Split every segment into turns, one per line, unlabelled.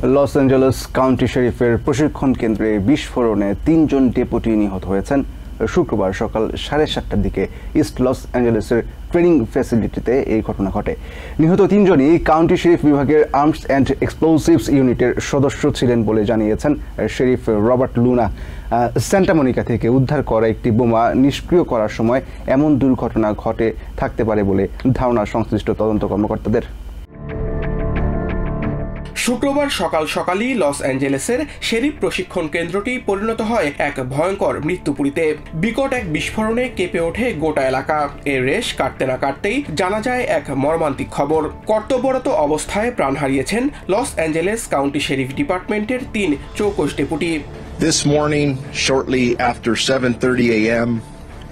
Los Angeles county শেরিফের প্রশিক্ষণ কেন্দ্রে বিস্ফোরণে ৩ জন ডেপুটি নিহত হয়েছেন। শুক্রবার সকাল 7:30টার দিকে ইস্ট লস অ্যাঞ্জেলেসের ট্রেনিং ফ্যাসিলিটিতে এই ঘটনা ঘটে। নিহত 3 জনই কাউন্টি শেরিফ বিভাগের আর্মস অ্যান্ড এক্সপ্লোসিভস ইউনিটের সদস্য ছিলেন বলে জানিয়েছেন sheriff Robert Luna. Santa Monica থেকে উদ্ধার করা একটি বোমা নিষ্ক্রিয় করার সময় এমন দুর্ঘটনা ঘটে থাকতে পারে বলে ধারণা সংশ্লিষ্ট তদন্ত কর্মকর্তাদের।
শুক্রবার সকাল সকালই লস অ্যাঞ্জেলেসের শেরিফ প্রশিক্ষণ কেন্দ্রটি পরিণত হয় এক ভয়ঙ্কর মৃত্যুপুরীতে। বিকট এক বিস্ফোরণে কেঁপে ওঠে গোটা এলাকা। এর রেশ কাটতে না কাটতেই জানা যায় এক মর্মান্তিক খবর। কর্তব্যরত অবস্থায় প্রাণ হারিয়েছেন লস অ্যাঞ্জেলেস কাউন্টি শেরিফ ডিপার্টমেন্টের 3 চৌকস deputy.
This morning, shortly after 7:30 a.m.,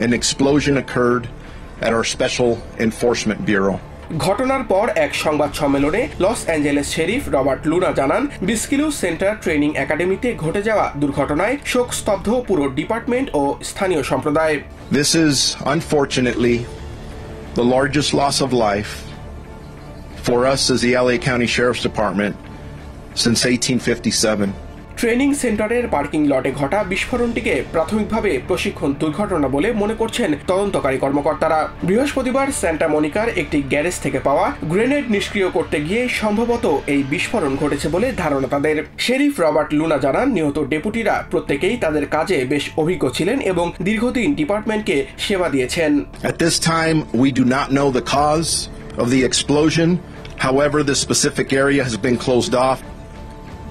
an explosion occurred at our Special Enforcement Bureau.
ঘটনার পর এক সংবাদ সম্মেলনে Los Angeles sheriff Robert Luna জানান, বিস্কিলু সেন্টার ট্রেনিং একাডেমিতে ঘটে যাওয়া দুর্ঘটনায় শোকস্তব্ধ পুরো ডিপার্টমেন্ট ও স্থানীয় সম্প্রদায়।
This is unfortunately the largest loss of life for us as the LA County Sheriff's Department since 1857.
Training সেন্টারের পার্কিং লটে ঘটা বিস্ফোরণটিকে প্রাথমিকভাবে প্রশিক্ষণ দুর্ঘটনা বলে মনে করছেন তদন্তকারী কর্মকর্তারা। বৃহস্পতিবার সান্টা মনিকার একটি গ্যারেজ থেকে পাওয়া গ্রেনেড নিষ্ক্রিয় করতে গিয়ে সম্ভবত এই বিস্ফোরণ ঘটেছে বলে ধারণা তাদের। শেরিফ রবার্ট লুনা জানান, নিহত ডেপুটিরা প্রত্যেকেই তাদের কাজে বেশ অভিজ্ঞ ছিলেন এবং দীর্ঘদিন ডিপার্টমেন্টকে সেবা দিয়েছেন।
At this time, we do not know the cause of the explosion. However, the specific area has been closed off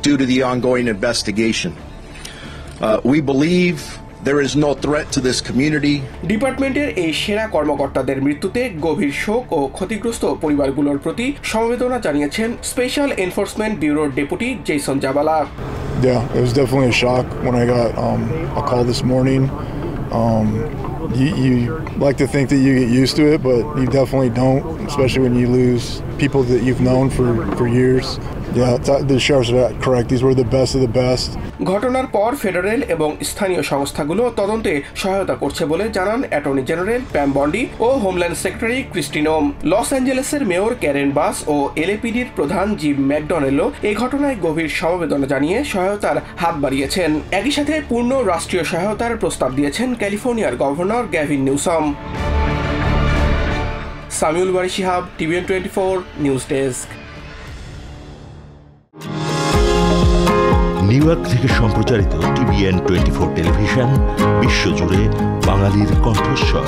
due to the ongoing investigation. We believe there is no threat to this community.
ডিপার্টমেন্টের এই সেরা কর্মকর্তাদের মৃত্যুতে গভীর শোক ও ক্ষতিগ্রস্ত পরিবারগুলোর প্রতি সমবেদনা জানিয়েছেন স্পেশাল এনফোর্সমেন্ট ব্যুরোর deputy Jason Jabala.
Yeah, it was definitely a shock when I got a call this morning. You like to think that you get used to it, but you definitely don't, especially when you lose people that you've known for years. Yeah, the sheriff's correct. These were the best of the best.
ঘটনার পর federal এবং স্থানীয় সংস্থাগুলো তদন্তে সহায়তা করছে বলে জানান অ্যাটর্নি জেনারেল প্যাম বন্ডি ও হোমল্যান্ড সেক্রেটারি ক্রিস্টিনো। লস অ্যাঞ্জেলেসের মেয়র ক্যারেন বাস ও এলএপিডির প্রধান জিম ম্যাকডনেলও এই ঘটনায় গভীর সমবেদনা জানিয়ে সহায়তার হাত বাড়িয়েছেন। একই সাথে পূর্ণ রাষ্ট্রীয় সহায়তার প্রস্তাব দিয়েছেন ক্যালিফোর্নিয়ার governor Gavin Newsom. Samiul Bari Shihab, TVN 24 news desk.
New York থেকে সম্প্রচারিত TVN 24 টেলিভিশন বিশ্বজুড়ে বাঙালির কণ্ঠস্বর।